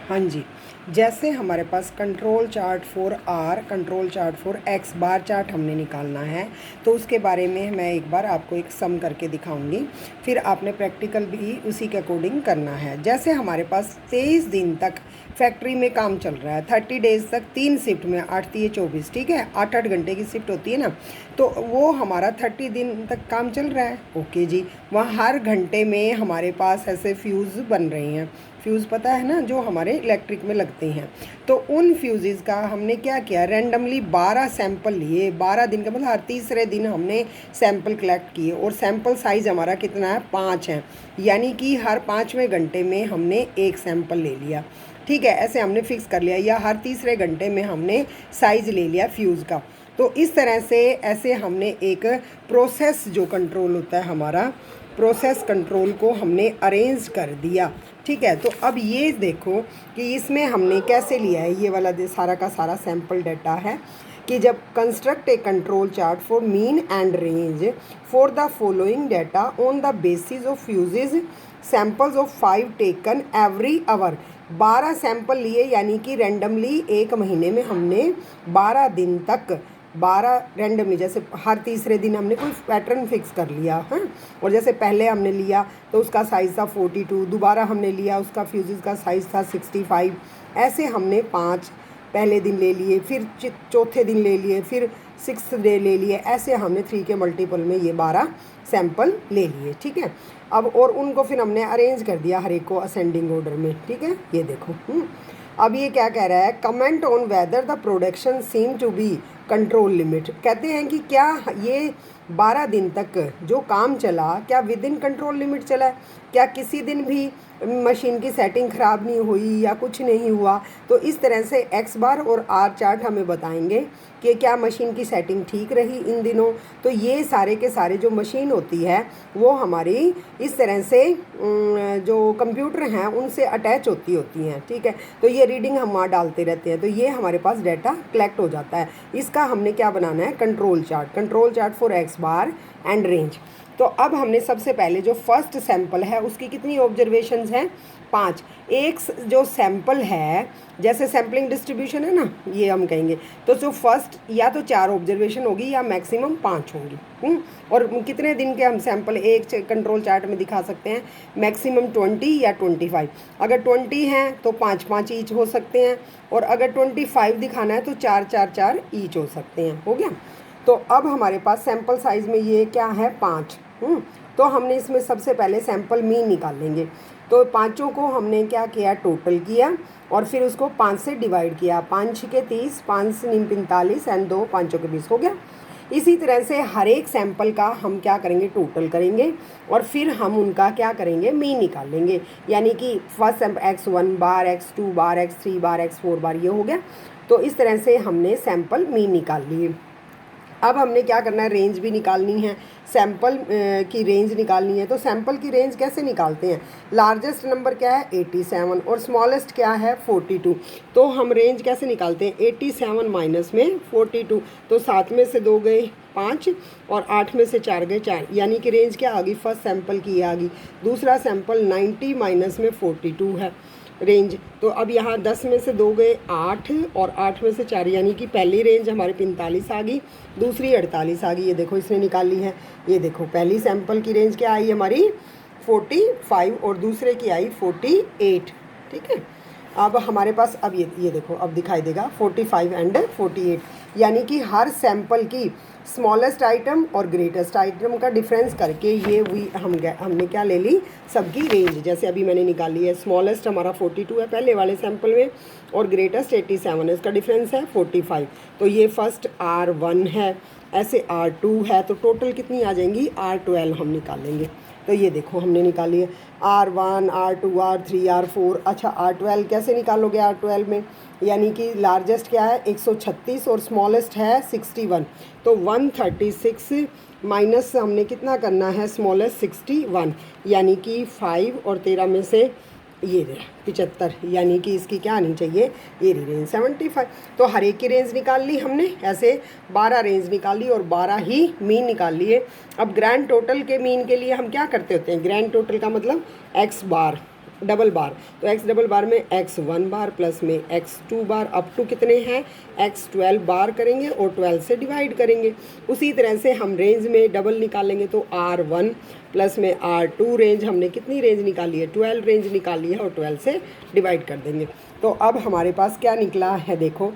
हाँ जी, जैसे हमारे पास control chart for R, control chart for x bar chart हमने निकालना है, तो उसके बारे में मैं एक बार आपको एक सम करके दिखाऊंगी। फिर आपने प्रैक्टिकल भी उसी के अकॉर्डिंग करना है। जैसे हमारे पास 23 दिन तक फैक्ट्री में काम चल रहा है, 30 डेज़ तक 3 शिफ्ट में 8 3 24, ठीक है, 8-8 घंटे की शिफ्ट होती है ना, तो वो हमारा 30 दिन तक काम चल रहा है। ओके जी, वहाँ हर घंटे में हमारे पास ऐसे फ्यूज़ बन रहे हैं। फ्यूज़ पता है ना, जो हमारे इलेक्ट्रिक में लगते हैं। तो उन फ्यूज़ का हमने क्या किया, रैंडमली 12 सैंपल लिए। 12 दिन का मतलब हर तीसरे दिन हमने सैंपल कलेक्ट किए, और सैंपल साइज़ हमारा कितना है, 5 है। यानी कि हर 5वें घंटे में हमने एक सैंपल ले लिया, ठीक है, ऐसे हमने फिक्स कर लिया। या हर तीसरे घंटे में हमने साइज़ ले लिया फ्यूज़ का। तो इस तरह से ऐसे हमने एक प्रोसेस जो कंट्रोल होता है हमारा, प्रोसेस कंट्रोल को हमने अरेंज कर दिया, ठीक है। तो अब ये देखो कि इसमें हमने कैसे लिया है, ये वाला सारा का सारा सैम्पल डाटा है कि जब construct A control chart for mean and range for the following data on the basis of fuses samples of 5 taken every hour. 12 sample लिए, यानी कि रैंडमली एक महीने में हमने 12 दिन तक 12 रैंडमली, जैसे हर तीसरे दिन हमने कोई पैटर्न फिक्स कर लिया है। और जैसे पहले हमने लिया तो उसका साइज़ था 42, दोबारा हमने लिया उसका फ्यूज़ का साइज़ था 65। ऐसे हमने 5 पहले दिन ले लिए, फिर चौथे दिन ले लिए, फिर 6th डे ले लिए। ऐसे हमने 3 के मल्टीपल में ये 12 सैंपल ले लिए, ठीक है। अब और उनको फिर हमने अरेंज कर दिया हर एक को असेंडिंग ऑर्डर में, ठीक है। ये देखो अब ये क्या कह रहा है, comment on whether the production seem to be control limit. कहते हैं कि क्या ये 12 दिन तक जो काम चला, क्या विद इन कंट्रोल लिमिट चला है, क्या किसी दिन भी मशीन की सेटिंग ख़राब नहीं हुई या कुछ नहीं हुआ। तो इस तरह से एक्स बार और आर चार्ट हमें बताएंगे कि क्या मशीन की सेटिंग ठीक रही इन दिनों। तो ये सारे के सारे जो मशीन होती है वो हमारी इस तरह से जो कंप्यूटर हैं उनसे अटैच होती हैं, ठीक है। तो ये रीडिंग हम वहाँ डालते रहते हैं, तो ये हमारे पास डाटा कलेक्ट हो जाता है। इसका हमने क्या बनाना है, control chart for x bar and range. तो अब हमने सबसे पहले जो फर्स्ट सैंपल है उसकी कितनी ऑब्जर्वेशंस हैं, 5। एक जो सैंपल है, जैसे सैम्पलिंग डिस्ट्रीब्यूशन है ना, ये हम कहेंगे, तो जो फर्स्ट या तो 4 ऑब्जर्वेशन होगी या मैक्सिमम 5 होंगी। और कितने दिन के हम सैंपल एक कंट्रोल चार्ट में दिखा सकते हैं, मैक्सिमम 20 या 25। अगर 20 हैं तो 5-5 ईच हो सकते हैं, और अगर 25 दिखाना है तो 4-4-4 ईच हो सकते हैं। हो गया। तो अब हमारे पास सैंपल साइज़ में ये क्या है, 5। तो हमने इसमें सबसे पहले सैंपल मीन निकाल लेंगे। तो पाँचों को हमने क्या किया, टोटल किया, और फिर उसको 5 से डिवाइड किया। 5 6 30, 5 9 45 एंड 2 5 के 20 हो गया। इसी तरह से हर एक सैंपल का हम क्या करेंगे, टोटल करेंगे, और फिर हम उनका क्या करेंगे, मीन निकाल लेंगे। यानी कि फर्स्ट सैंपल x1 बार, x2 बार, x3 बार, x4 बार, ये हो गया। तो इस तरह से हमने सैंपल मीन निकाल लिए। अब हमने क्या करना है, रेंज भी निकालनी है, सैंपल की रेंज निकालनी है। तो सैंपल की रेंज कैसे निकालते हैं, लार्जेस्ट नंबर क्या है 87 और स्मॉलेस्ट क्या है 42। तो हम रेंज कैसे निकालते हैं, 87 माइनस में 42, तो 7 में से 2 गए 5 और 8 में से 4 गए 4, यानी कि रेंज क्या आ गई, फर्स्ट सैंपल की आ गई। दूसरा सैंपल 90 माइनस में 42 है रेंज। तो अब यहाँ 10 में से 2 गए 8 और 8 में से 4, यानी कि पहली रेंज हमारी 45 आ गई, दूसरी 48 आ गई। ये देखो इसने निकाली है। ये देखो पहली सैंपल की रेंज क्या आई हमारी 45 और दूसरे की आई 48, ठीक है। अब हमारे पास अब ये देखो अब दिखाई देगा 45 एंड 48, यानी कि हर सैंपल की स्मॉलेस्ट आइटम और ग्रेटेस्ट आइटम का डिफरेंस करके ये हमने क्या ले ली, सबकी रेंज। जैसे अभी मैंने निकाली है, स्मॉलेस्ट हमारा 42 है पहले वाले सैंपल में, और ग्रेटेस्ट 87 है, इसका डिफरेंस है 45। तो ये फर्स्ट R1 है, ऐसे R2 है, तो टोटल कितनी आ जाएंगी, R12 हम निकालेंगे। तो ये देखो हमने निकाली है R1 R2 R3 R4। अच्छा R12 कैसे निकालोगे, R12 में यानी कि लार्जेस्ट क्या है 136 और स्मॉलेस्ट है 61। तो 136 माइनस हमने कितना करना है, स्मॉलेस्ट 61, यानी कि 5 और 13 में से ये 75, यानी कि इसकी क्या आनी चाहिए, ये रेंज 75। तो हर एक की रेंज निकाल ली हमने, ऐसे 12 रेंज निकाली और 12 ही मीन निकाल लिए। अब ग्रैंड टोटल के मीन के लिए हम क्या करते होते हैं, ग्रैंड टोटल का मतलब एक्स बार डबल बार, तो एक्स डबल बार में x1 बार प्लस में x2 बार अप टू कितने हैं x12 बार करेंगे और 12 से डिवाइड करेंगे। उसी तरह से हम रेंज में डबल निकालेंगे तो r1 प्लस में r2 रेंज हमने कितनी रेंज निकाली है 12 रेंज निकाली है और 12 से डिवाइड कर देंगे। तो अब हमारे पास क्या निकला है देखो,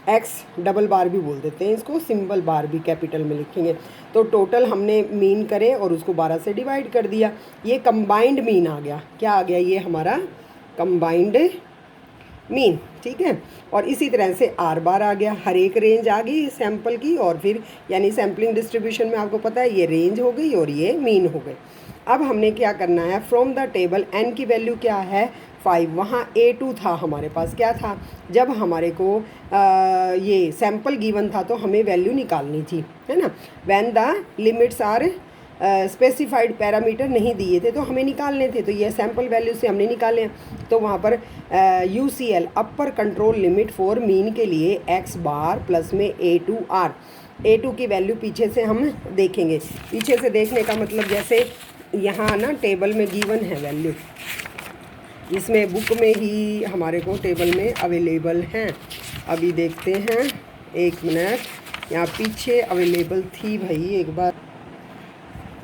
एक्स डबल बार भी बोल देते हैं इसको, सिंबल बार भी कैपिटल में लिखेंगे। तो टोटल हमने मीन करे और उसको 12 से डिवाइड कर दिया, ये कंबाइंड मीन आ गया। क्या आ गया, ये हमारा कंबाइंड मीन, ठीक है। और इसी तरह से आर बार आ गया, हर एक रेंज आ गई सैंपल की, और फिर यानी सैम्पलिंग डिस्ट्रीब्यूशन में आपको पता है ये रेंज हो गई और ये मीन हो गए। अब हमने क्या करना है, फ्रॉम द टेबल एन की वैल्यू क्या है 5, वहाँ A2 था हमारे पास, क्या था, जब हमारे को ये सैंपल गिवन था तो हमें वैल्यू निकालनी थी, है ना। When the limits are specified, parameter नहीं दिए थे तो हमें निकालने थे, तो ये सैंपल वैल्यू से हमने निकाले हैं। तो वहाँ पर UCL upper control limit for mean के लिए x बार प्लस में A2R, A2 की वैल्यू पीछे से हम देखेंगे। पीछे से देखने का मतलब जैसे यहाँ ना टेबल में गिवन है वैल्यू, इसमें बुक में ही हमारे को टेबल में अवेलेबल हैं। अभी देखते हैं, एक मिनट, यहाँ पीछे अवेलेबल थी भाई एक बार,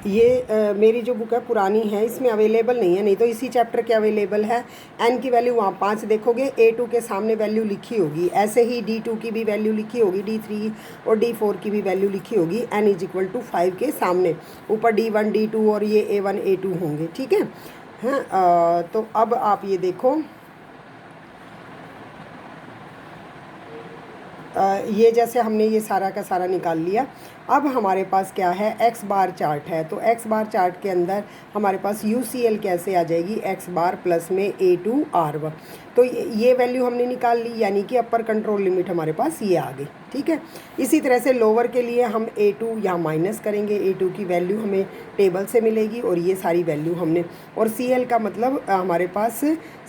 ये मेरी जो बुक है पुरानी है, इसमें अवेलेबल नहीं है, नहीं तो इसी चैप्टर के अवेलेबल है। एन की वैल्यू वहाँ 5 देखोगे, A2 के सामने वैल्यू लिखी होगी, ऐसे ही D2 की भी वैल्यू लिखी होगी, D3 और D4 की भी वैल्यू लिखी होगी, n = 5 के सामने, ऊपर D1 D2 और ये A1 A2 होंगे, ठीक है। हाँ, तो अब आप ये देखो, ये जैसे हमने ये सारा का सारा निकाल लिया। अब हमारे पास क्या है, एक्स बार चार्ट है, तो एक्स बार चार्ट के अंदर हमारे पास UCL कैसे आ जाएगी, एक्स बार प्लस में A2R1, तो ये वैल्यू हमने निकाल ली, यानी कि अपर कंट्रोल लिमिट हमारे पास ये आ गई, ठीक है। इसी तरह से लोअर के लिए हम A2 यहाँ माइनस करेंगे, A2 की वैल्यू हमें टेबल से मिलेगी और ये सारी वैल्यू हमने, और CL का मतलब हमारे पास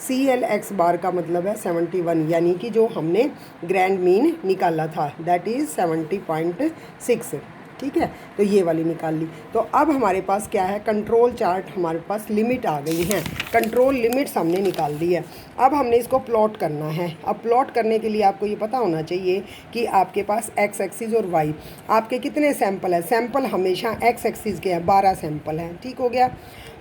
CL एक्स बार का मतलब है 71, यानी कि जो हमने ग्रैंड मीन निकाला था दैट इज़ 70.6, ठीक है। तो ये वाली निकाल ली। तो अब हमारे पास क्या है, कंट्रोल चार्ट, हमारे पास लिमिट आ गई हैं, कंट्रोल लिमिट्स हमने निकाल दी है। अब हमने इसको प्लॉट करना है। अब प्लॉट करने के लिए आपको ये पता होना चाहिए कि आपके पास एक्स एक्सिस और वाई, आपके कितने सैंपल है, सैंपल हमेशा एक्स एक्सिस के हैं, 12 सैंपल हैं, ठीक हो गया।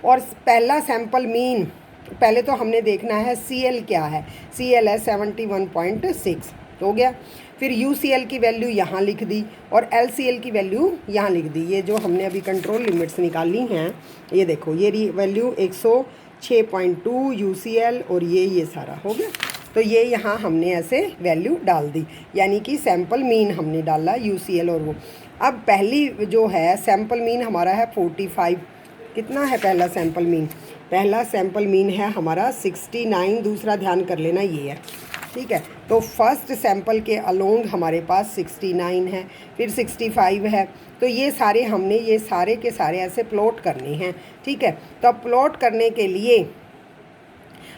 और पहला सैंपल मीन, पहले तो हमने देखना है CL क्या है, CL है 71.6, हो गया। फिर UCL की वैल्यू यहाँ लिख दी और LCL की वैल्यू यहाँ लिख दी। ये जो हमने अभी कंट्रोल लिमिट्स निकाली हैं, ये देखो, ये वैल्यू 106.2 UCL और ये सारा हो गया। तो ये यहाँ हमने ऐसे वैल्यू डाल दी, यानी कि सैंपल मीन हमने डाला UCL और वो। अब पहली जो है सैंपल मीन हमारा है 45, कितना है पहला सैंपल मीन, पहला सैंपल मीन है हमारा 69, दूसरा ध्यान कर लेना ये है, ठीक है। तो फर्स्ट सैंपल के अलोंग हमारे पास 69 है, फिर 65 है, तो ये सारे हमने ये सारे के सारे ऐसे प्लॉट करने हैं, ठीक है। तो अब प्लॉट करने के लिए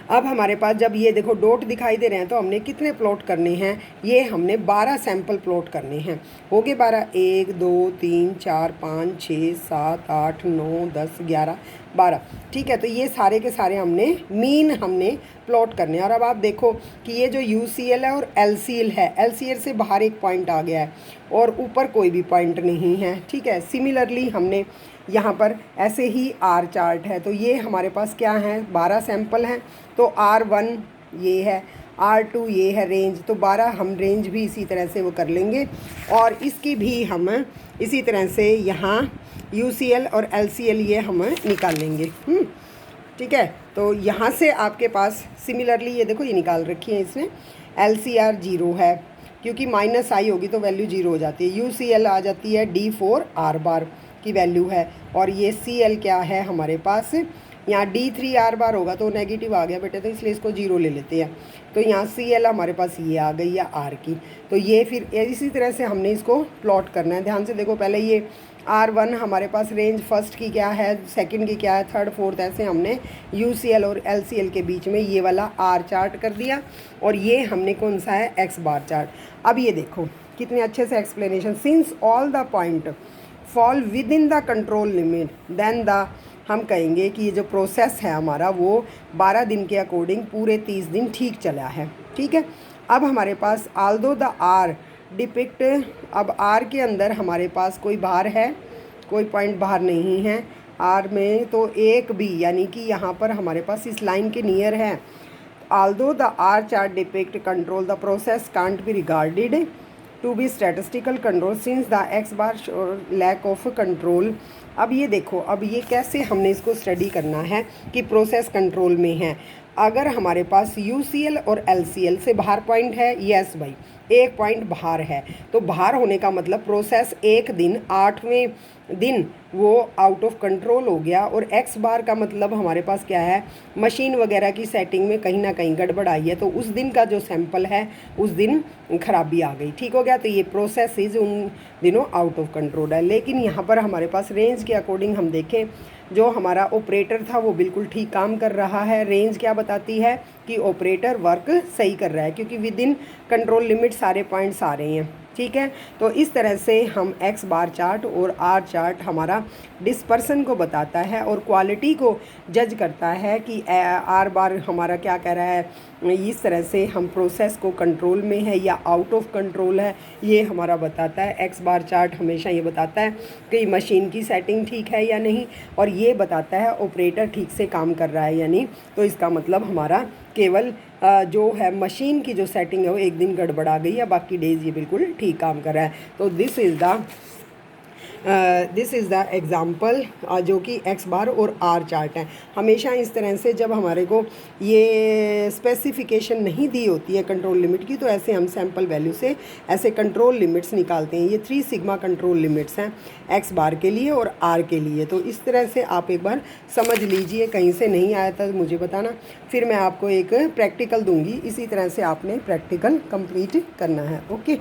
अब हमारे पास जब ये देखो डॉट दिखाई दे रहे हैं तो हमने कितने प्लॉट करने हैं, ये हमने 12 सैंपल प्लॉट करने हैं, हो गए 12, 1 2 3 4 5 6 7 8 9 10 11 12, ठीक है। तो ये सारे के सारे हमने मीन हमने प्लॉट करने हैं। और अब आप देखो कि ये जो UCL है और LCL है, LCL से बाहर एक पॉइंट आ गया है और ऊपर कोई भी पॉइंट नहीं है, ठीक है। सिमिलरली हमने यहाँ पर ऐसे ही R चार्ट है, तो ये हमारे पास क्या है, 12 सैंपल हैं, तो R1 ये है, R2 ये है रेंज, तो 12 हम रेंज भी इसी तरह से वो कर लेंगे। और इसकी भी हम इसी तरह से यहाँ UCL और LCL ये हम निकाल लेंगे, ठीक है। तो यहाँ से आपके पास सिमिलरली ये देखो ये निकाल रखी है इसने, LCR 0 है, क्योंकि -i होगी तो वैल्यू 0 हो जाती है। UCL आ जाती है D4R बार की वैल्यू है, और ये CL क्या है हमारे पास, यहाँ D3R बार होगा तो नेगेटिव आ गया बेटे, तो इसलिए इसको 0 ले लेते हैं। तो यहाँ CL हमारे पास ये आ गई या R की, तो ये फिर इसी तरह से हमने इसको प्लॉट करना है। ध्यान से देखो, पहले ये R1 हमारे पास रेंज फर्स्ट की क्या है, सेकंड की क्या है, थर्ड फोर्थ, ऐसे हमने UCL और LCL के बीच में ये वाला R चार्ट कर दिया, और ये हमने कौन सा है, एक्स बार चार्ट। अब ये देखो कितने अच्छे से explanation, since all the point fall within the control limit then the हम कहेंगे कि ये जो प्रोसेस है हमारा वो 12 दिन के अकॉर्डिंग पूरे 30 दिन ठीक चला है। ठीक है, अब हमारे पास आल्दो द आर डिपिक्ट, अब आर के अंदर हमारे पास कोई बाहर है, कोई पॉइंट बाहर नहीं है आर में, तो एक भी, यानी कि यहाँ पर हमारे पास इस लाइन के नियर है। Although the R chart depict control the process can't be regarded to be statistical control since the x bar lack of control. अब ये देखो, अब ये कैसे हमने इसको स्टडी करना है कि प्रोसेस कंट्रोल में है। अगर हमारे पास UCL और LCL से बाहर पॉइंट है, यस भाई एक पॉइंट बाहर है, तो बाहर होने का मतलब प्रोसेस एक दिन 8वें दिन वो आउट ऑफ कंट्रोल हो गया। और एक्स बार का मतलब हमारे पास क्या है, मशीन वगैरह की सेटिंग में कहीं ना कहीं गड़बड़ आई है, तो उस दिन का जो सैंपल है उस दिन खराबी आ गई। ठीक हो गया, तो ये प्रोसेस इज उन दिनों आउट ऑफ कंट्रोल है। लेकिन यहाँ पर हमारे पास रेंज के अकॉर्डिंग हम देखें, जो हमारा ऑपरेटर था वो बिल्कुल ठीक काम कर रहा है। रेंज क्या बताती है कि ऑपरेटर वर्क सही कर रहा है, क्योंकि विद इन कंट्रोल लिमिट सारे पॉइंट्स आ रहे हैं। ठीक है, तो इस तरह से हम एक्स बार चार्ट और आर चार्ट हमारा डिस्पर्सन को बताता है और क्वालिटी को जज करता है कि आर बार हमारा क्या कह रहा है, इस तरह से हम प्रोसेस को कंट्रोल में है या आउट ऑफ कंट्रोल है, ये हमारा बताता है। एक्स बार चार्ट हमेशा ये बताता है कि मशीन की सेटिंग ठीक है या नहीं, और ये बताता है ऑपरेटर ठीक से काम कर रहा है या नहीं। तो इसका मतलब हमारा केवल जो है मशीन की जो सेटिंग है वो एक दिन गड़बड़ा गई है, बाकी डेज ये बिल्कुल ठीक काम कर रहा है। तो दिस इज़ द एग्ज़ाम्पल जो कि एक्स बार और आर चार्ट है। हमेशा इस तरह से जब हमारे को ये स्पेसिफिकेशन नहीं दी होती है कंट्रोल लिमिट की, तो ऐसे हम सैम्पल वैल्यू से ऐसे कंट्रोल लिमिट्स निकालते हैं। ये 3 सिग्मा कंट्रोल लिमिट्स हैं एक्स बार के लिए और आर के लिए। तो इस तरह से आप एक बार समझ लीजिए, कहीं से नहीं आया था मुझे बताना, फिर मैं आपको एक प्रैक्टिकल दूंगी, इसी तरह से आपने प्रैक्टिकल कंप्लीट करना है। ओके।